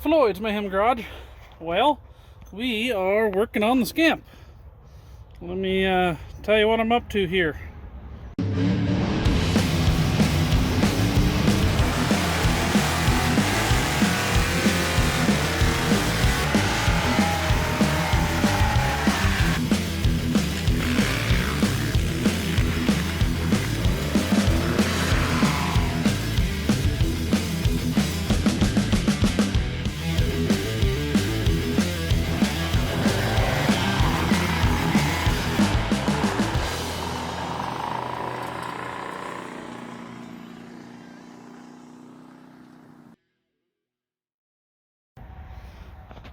Floyd's Mayhem Garage. Well, we are working on the Scamp. Let me tell you what I'm up to here.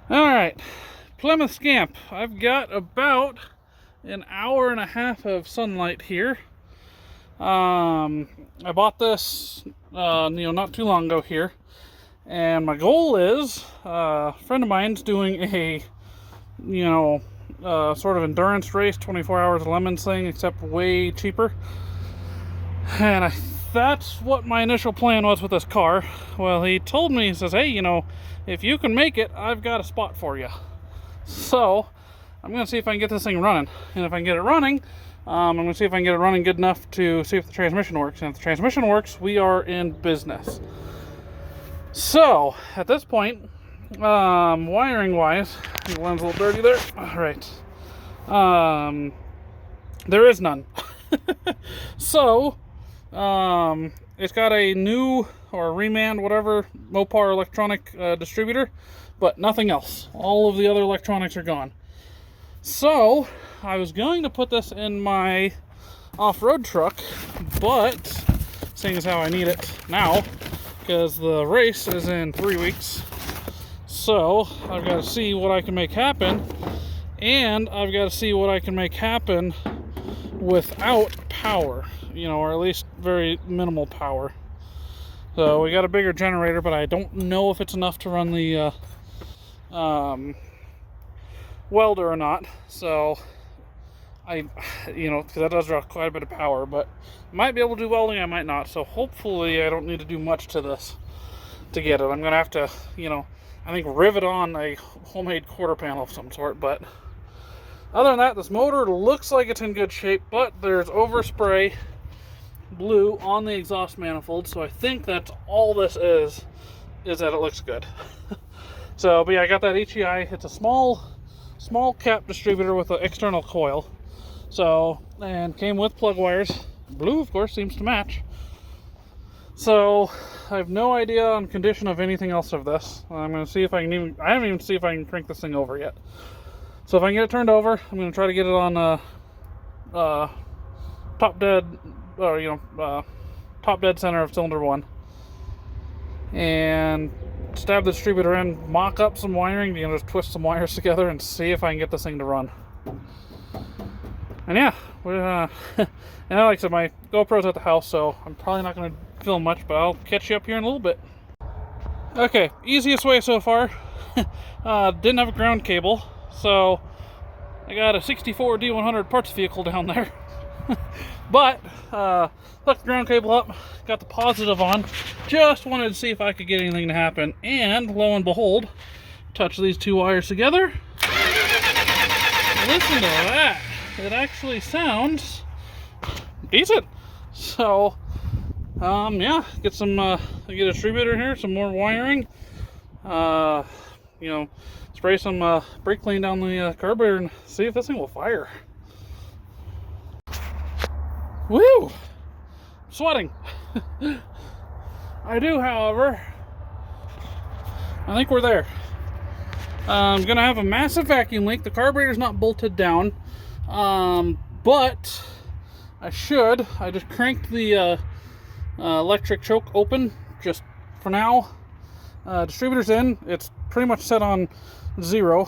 Alright, Plymouth Scamp. I've got about an hour and a half of sunlight here. I bought this not too long ago here, and my goal is a friend of mine's doing a sort of endurance race, 24 hours of lemons thing, except way cheaper. And that's what my initial plan was with this car. Well, he told me, he says, hey, if you can make it, I've got a spot for you. So I'm going to see if I can get this thing running. And if I can get it running, I'm going to see if I can get it running good enough to see if the transmission works. And if the transmission works, we are in business. So at this point, wiring wise, the line's a little dirty there. All right. There is none. So it's got a new or remand, whatever, Mopar electronic distributor, but nothing else. All of the other electronics are gone. So I was going to put this in my off-road truck, but seeing as how I need it now, because the race is in 3 weeks, so I've got to see what I can make happen, and I've got to see what I can make happen without power, or at least very minimal power. So we got a bigger generator, but I don't know if it's enough to run the welder or not. So because that does draw quite a bit of power, but I might be able to do welding, I might not. So hopefully I don't need to do much to this to get it. I'm gonna have to, I think rivet on a homemade quarter panel of some sort, but other than that, this motor looks like it's in good shape, but there's overspray blue on the exhaust manifold, so I think that's all this is that it looks good. So, but yeah, I got that HEI. It's a small cap distributor with an external coil. So, and came with plug wires. Blue, of course, seems to match. So, I have no idea on condition of anything else of this. I'm going to see if I can I haven't even seen if I can crank this thing over yet. So if I can get it turned over, I'm going to try to get it on top dead center of cylinder 1. And stab the distributor in, mock up some wiring, just twist some wires together and see if I can get this thing to run. And yeah, and like I said, my GoPro's at the house, so I'm probably not going to film much, but I'll catch you up here in a little bit. Okay, easiest way so far. Didn't have a ground cable. So, I got a 64 D100 parts vehicle down there. But, hooked the ground cable up, got the positive on. Just wanted to see if I could get anything to happen. And, lo and behold, touch these two wires together. Listen to that. It actually sounds decent. So, yeah, get a distributor here, some more wiring. Spray some brake clean down the carburetor and see if this thing will fire. Woo! Sweating. I do, however, I think we're there. I'm gonna have a massive vacuum leak. The carburetor's not bolted down, but I just cranked the electric choke open just for now. Distributor's in. It's pretty much set on 0.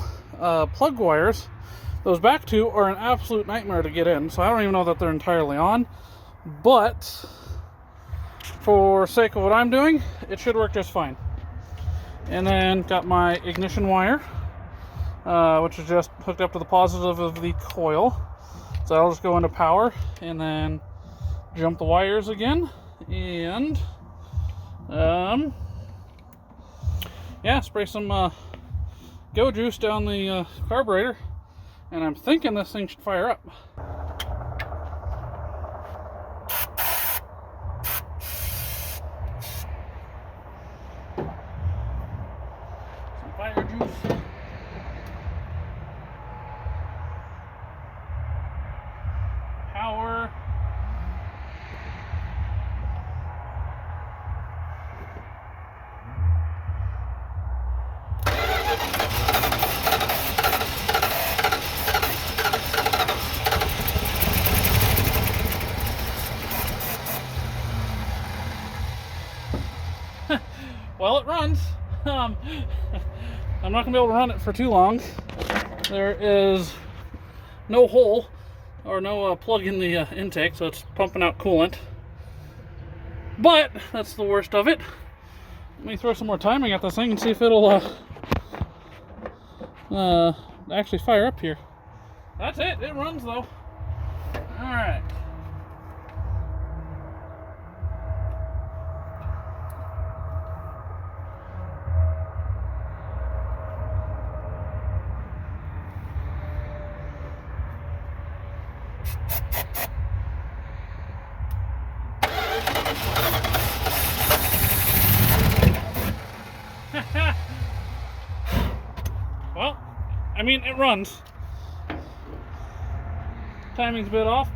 Plug wires, those back two are an absolute nightmare to get in, so I don't even know that they're entirely on, but for sake of what I'm doing, it should work just fine. And then got my ignition wire, which is just hooked up to the positive of the coil, so that'll just go into power, and then jump the wires again, and yeah, spray some go juice down the carburetor, and I'm thinking this thing should fire up. Some fire juice. Power. Well, it runs. I'm not gonna be able to run it for too long. There is no hole or no plug in the intake, so it's pumping out coolant. But that's the worst of it. Let me throw some more timing at this thing and see if it'll actually fire up here. That's it. It runs though. All right. Well, I mean, it runs. Timing's a bit off.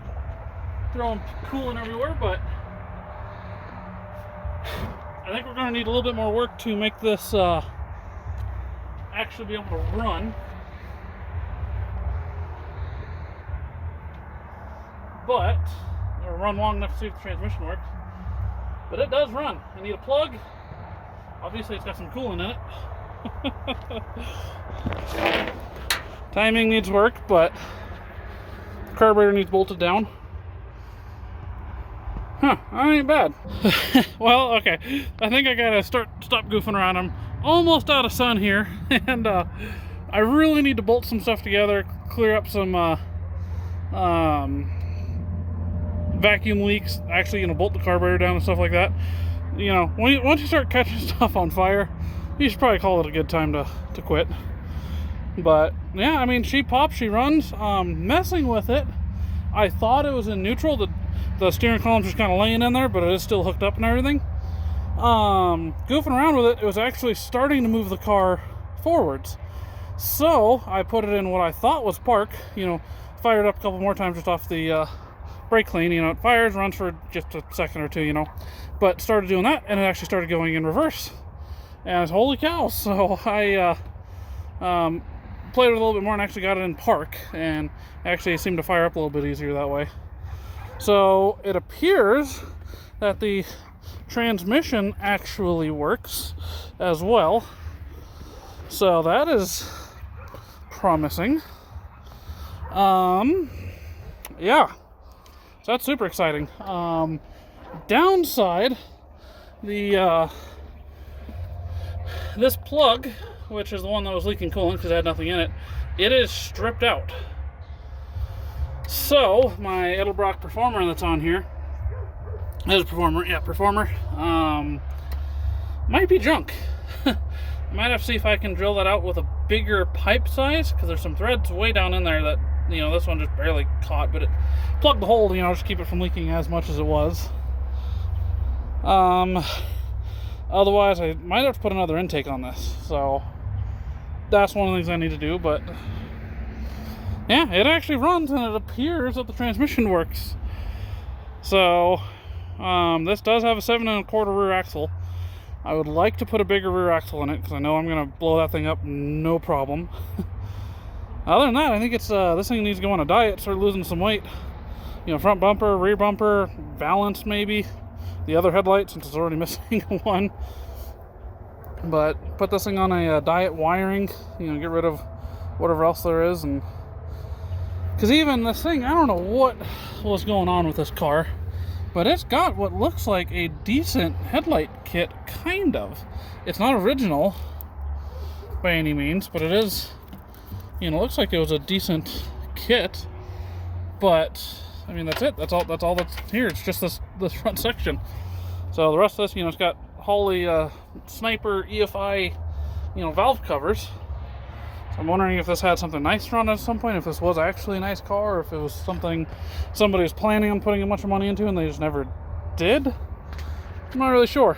Throwing coolant everywhere, but I think we're going to need a little bit more work to make this actually be able to run. But it'll run long enough to see if the transmission works. But it does run. I need a plug. Obviously, it's got some coolant in it. Timing needs work, but the carburetor needs bolted down. Huh, that ain't bad. Well, okay. I think I gotta stop goofing around. I'm almost out of sun here, and I really need to bolt some stuff together, clear up some vacuum leaks. Actually, bolt the carburetor down and stuff like that. Once you start catching stuff on fire, you should probably call it a good time to quit. But yeah, I mean, she pops, she runs. Messing with it, I thought it was in neutral. The steering column's just kind of laying in there, but it is still hooked up and everything. Goofing around with it, it was actually starting to move the car forwards. So I put it in what I thought was park. Fired up a couple more times just off the brake clean. It fires, runs for just a second or two. But started doing that, and it actually started going in reverse. And holy cow! So I played with it a little bit more and actually got it in park, and actually it seemed to fire up a little bit easier that way. So it appears that the transmission actually works as well. So that is promising. Yeah, so that's super exciting. Downside, this plug, which is the one that was leaking coolant because it had nothing in it, it is stripped out. So my Edelbrock Performer that's on here is a Performer, yeah, Performer, might be junk. I might have to see if I can drill that out with a bigger pipe size, because there's some threads way down in there that, this one just barely caught, but it plugged the hole, just keep it from leaking as much as it was. Otherwise, I might have to put another intake on this, so that's one of the things I need to do. But yeah, it actually runs, and it appears that the transmission works. So this does have a 7 1/4 rear axle. I would like to put a bigger rear axle in it, because I know I'm going to blow that thing up no problem. Other than that, I think it's this thing needs to go on a diet, start losing some weight. Front bumper, rear bumper, valance maybe. The other headlight, since it's already missing one. But put this thing on a diet wiring, get rid of whatever else there is. And because even this thing, I don't know what was going on with this car, but it's got what looks like a decent headlight kit, kind of. It's not original by any means, but it is, looks like it was a decent kit. But I mean, that's it. That's all that's here. It's just this front section. So the rest of this, it's got Holley Sniper EFI valve covers. So I'm wondering if this had something nice on it at some point, if this was actually a nice car, or if it was something somebody was planning on putting a bunch of money into and they just never did. I'm not really sure.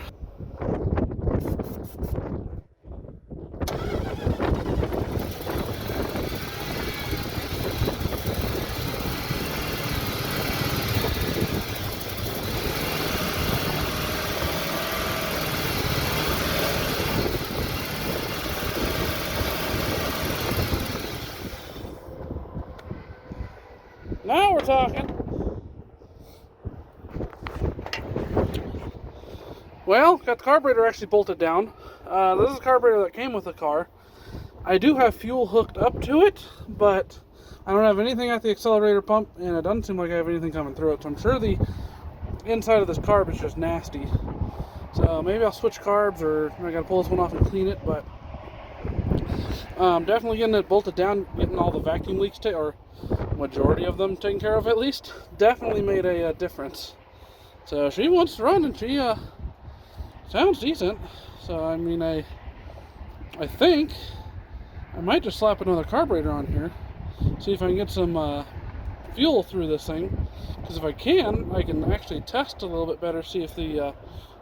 Now we're talking. Well, got the carburetor actually bolted down. This is a carburetor that came with the car. I do have fuel hooked up to it, but I don't have anything at the accelerator pump, and it doesn't seem like I have anything coming through it. So I'm sure the inside of this carb is just nasty. So maybe I'll switch carbs, or I gotta pull this one off and clean it, but definitely getting it bolted down, getting all the vacuum leaks, or majority of them taken care of at least, definitely made a difference. So she wants to run, and she sounds decent. So I mean, I think I might just slap another carburetor on here, see if I can get some fuel through this thing, because if I can actually test a little bit better, see if the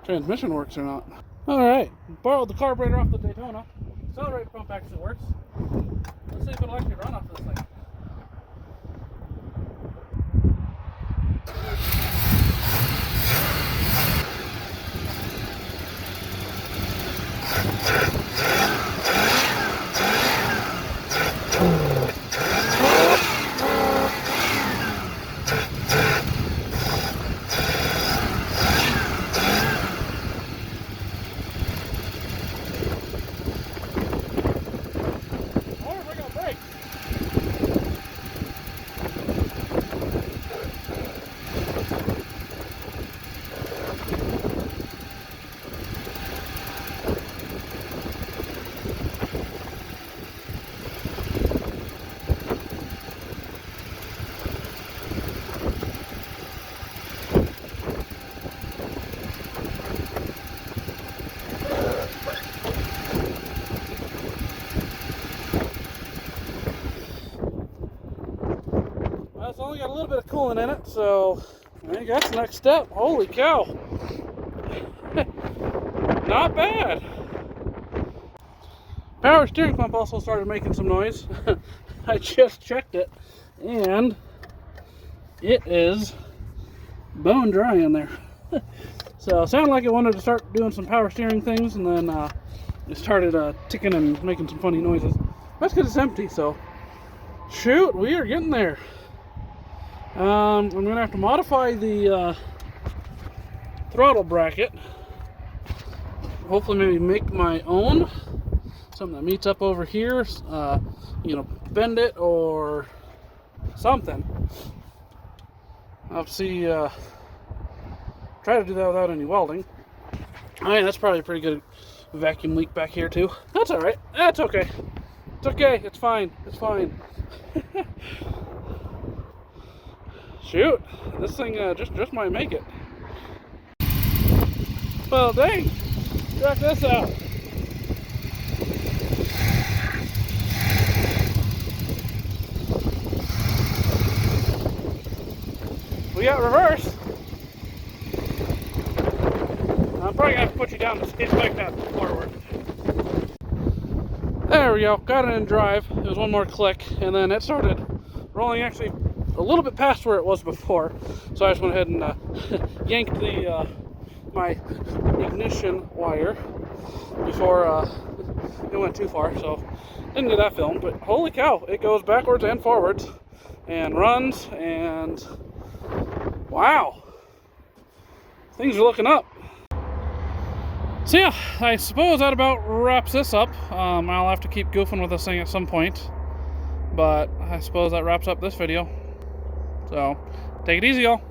transmission works or not. Alright, borrowed the carburetor off the Daytona. Accelerator pump actually works. Let's see if it'll actually run off this thing. It's only got a little bit of coolant in it, so I think that's the next step. Holy cow. Not bad. Power steering pump also started making some noise. I just checked it, and it is bone dry in there. So it sounded like it wanted to start doing some power steering things, and then it started ticking and making some funny noises. That's because it's empty, so shoot, we are getting there. I'm going to have to modify the throttle bracket. Hopefully maybe make my own. Something that meets up over here. Bend it or something. I'll have to see, try to do that without any welding. Alright, that's probably a pretty good vacuum leak back here too. That's alright. That's okay. It's okay. It's fine. It's fine. Shoot, this thing just might make it. Well, dang, check this out. We got reverse. I'm probably gonna have to put you down to see if I can forward. There we go, got it in drive. It was one more click, and then it started rolling actually a little bit past where it was before, so I just went ahead and yanked the my ignition wire before it went too far, so didn't get that filmed. But holy cow, it goes backwards and forwards and runs, and wow, things are looking up. So yeah, I suppose that about wraps this up. I'll have to keep goofing with this thing at some point, but I suppose that wraps up this video. So, take it easy, y'all.